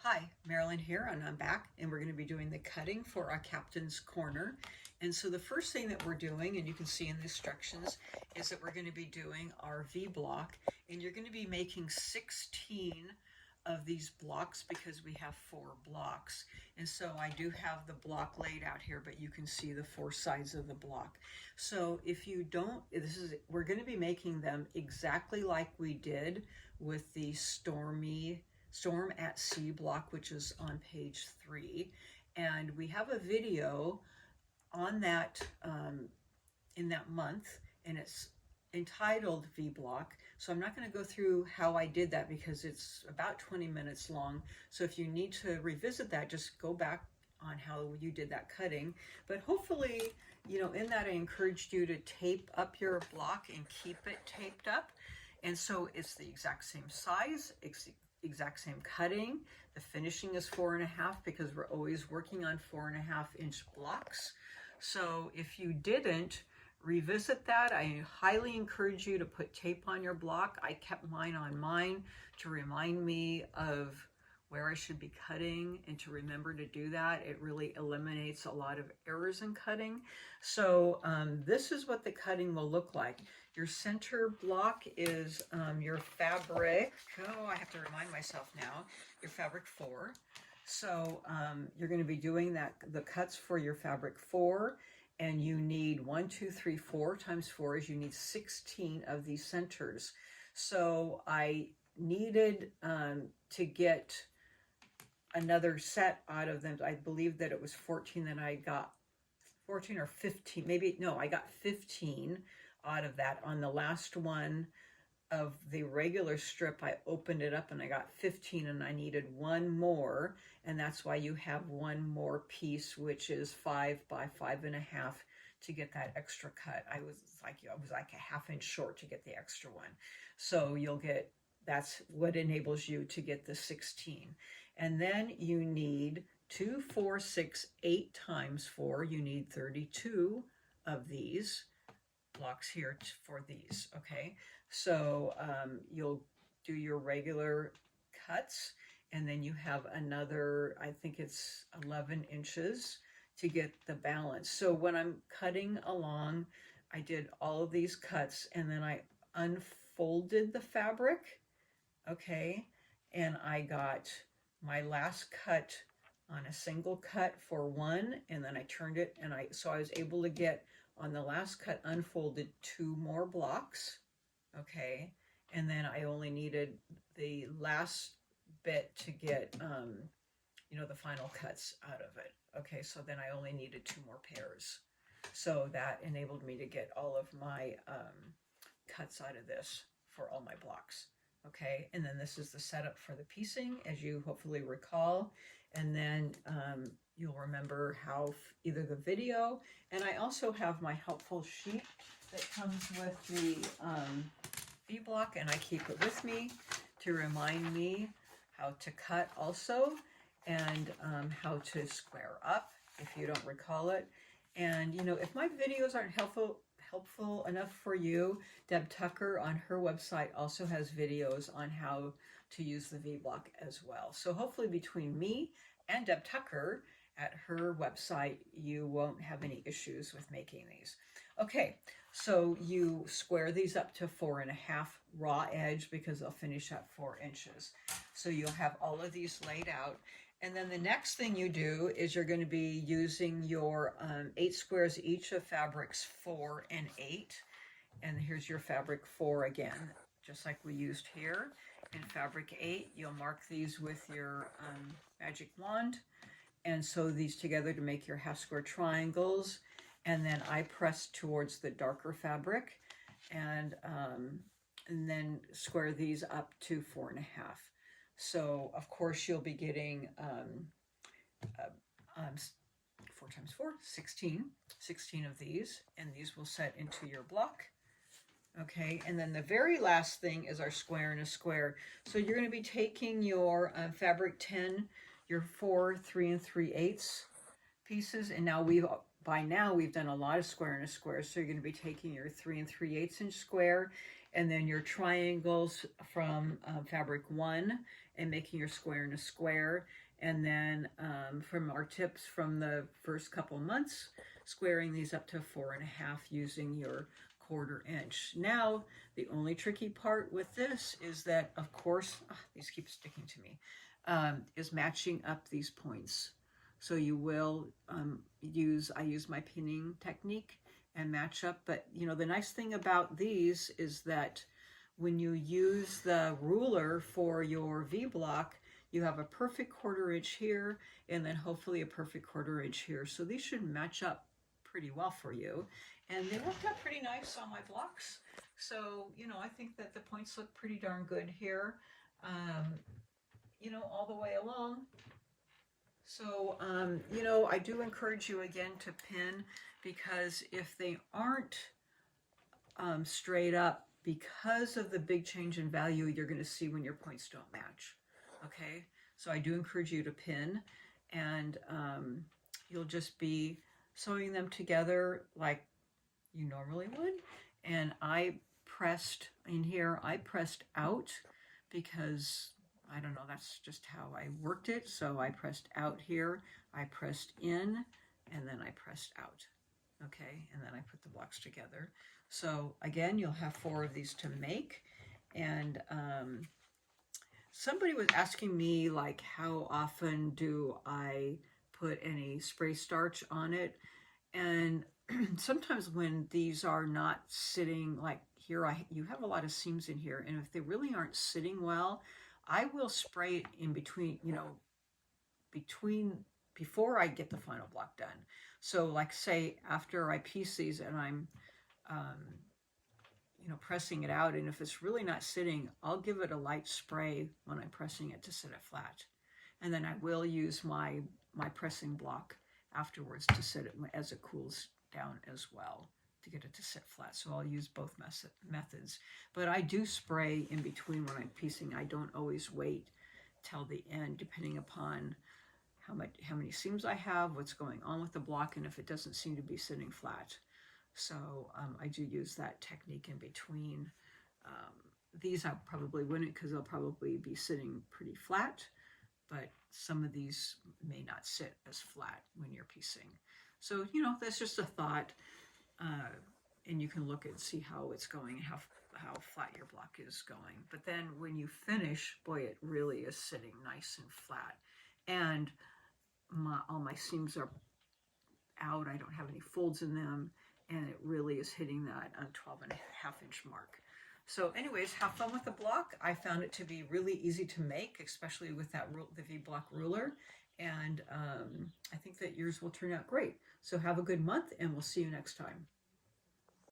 Hi, Marilyn here, and I'm back, and we're going to be doing the cutting for our captain's corner. And so the first thing that we're doing, and you can see in the instructions, is that we're going to be doing our V block, and you're going to be making 16 of these blocks because we have 4 blocks. And so I do have the block laid out here, but you can see the 4 sides of the block. So if you don't, we're going to be making them exactly like we did with the Storm at Sea block, which is on page 3. And we have a video on that in that month, and it's entitled V block. So I'm not going to go through how I did that because it's about 20 minutes long. So if you need to revisit that, just go back on how you did that cutting. But hopefully, in that I encouraged you to tape up your block and keep it taped up. And so it's the exact same size, exact same cutting. The finishing is 4.5 because we're always working on 4.5-inch blocks. So if you didn't revisit that, I highly encourage you to put tape on your block. I kept mine on mine to remind me of where I should be cutting and to remember to do that. It really eliminates a lot of errors in cutting. So this is what the cutting will look like. Your center block is your fabric. Oh, I have to remind myself now. Your fabric 4. So you're going to be doing the cuts for your fabric 4, and you need 1, 2, 3, 4 times 4 is you need 16 of these centers. So I needed to get another set out of them. I believe that it was 14 that I got, 14 or 15, maybe, no, I got 15 out of that. On the last one of the regular strip, I opened it up and I got 15, and I needed 1 more, and that's why you have 1 more piece, which is 5 by 5.5 to get that extra cut. I was like a 1/2 inch short to get the extra one. So you'll get, that's what enables you to get the 16. And then you need 2, 4, 6, 8 times 4. You need 32 of these blocks here for these. Okay, so you'll do your regular cuts, and then you have another, I think it's 11 inches to get the balance. So when I'm cutting along, I did all of these cuts, and then I unfolded the fabric. Okay, and I got my last cut on a single cut for 1, and then I turned it, and so I was able to get on the last cut unfolded 2 more blocks. Okay, and then I only needed the last bit to get the final cuts out of it. Okay, so then I only needed 2 more pairs. So that enabled me to get all of my cuts out of this for all my blocks. Okay, and then this is the setup for the piecing, as you hopefully recall. And then you'll remember how either the video, and I also have my helpful sheet that comes with the V block, and I keep it with me to remind me how to cut also, and how to square up if you don't recall it. And if my videos aren't helpful enough for you, Deb Tucker on her website also has videos on how to use the V block as well. So hopefully between me and Deb Tucker at her website, you won't have any issues with making these. Okay, so you square these up to 4.5 raw edge because they'll finish at 4 inches. So you'll have all of these laid out. And then the next thing you do is you're going to be using your 8 squares each of fabrics 4 and 8. And here's your fabric 4 again, just like we used here. In fabric 8, you'll mark these with your magic wand and sew these together to make your half square triangles. And then I press towards the darker fabric and then square these up to 4.5. So of course you'll be getting 4 times 4, 16 of these, and these will set into your block. Okay, and then the very last thing is our square and a square. So you're going to be taking your fabric 10, your 4 3 3/8 pieces, and by now we've done a lot of square and a square. So you're going to be taking your 3 3/8 inch square, and then your triangles from fabric 1, and making your square in a square. And then from our tips from the first couple months, squaring these up to 4.5 using your 1/4 inch. Now, the only tricky part with this is that, of course, these keep sticking to me, is matching up these points. So you will I use my pinning technique and match up. But, you know, the nice thing about these is that when you use the ruler for your V block, you have a perfect 1/4 inch here, and then hopefully a perfect 1/4 inch here. So these should match up pretty well for you. And they worked out pretty nice on my blocks. So, you know, I think that the points look pretty darn good here, you know, all the way along. So, you know, I do encourage you again to pin, because if they aren't straight up, because of the big change in value you're going to see when your points don't match. Okay, so I do encourage you to pin, and you'll just be sewing them together like you normally would. And I pressed in here, I pressed out because I don't know, that's just how I worked it. So I pressed out here, I pressed in, and then I pressed out. Okay, and then I put the blocks together. So again, you'll have 4 of these to make. And somebody was asking me, like, how often do I put any spray starch on it? And sometimes when these are not sitting, like here, you have a lot of seams in here, and if they really aren't sitting well, I will spray it in between, you know, before I get the final block done. So like, say after I piece these and I'm you know, pressing it out, and if it's really not sitting, I'll give it a light spray when I'm pressing it to sit it flat. And then I will use my pressing block afterwards to sit it as it cools down as well, to get it to sit flat. So I'll use both methods. But I do spray in between when I'm piecing. I don't always wait till the end, depending upon how many seams I have, what's going on with the block, and if it doesn't seem to be sitting flat. So I do use that technique in between. These I probably wouldn't, because they'll probably be sitting pretty flat, but some of these may not sit as flat when you're piecing. So, you know, that's just a thought, and you can look and see how it's going and how flat your block is going. But then when you finish, boy, it really is sitting nice and flat. And all my seams are out. I don't have any folds in them, and it really is hitting that 12.5 inch mark. So anyways, have fun with the block. I found it to be really easy to make, especially with that the V-block ruler. And I think that yours will turn out great. So have a good month, and we'll see you next time.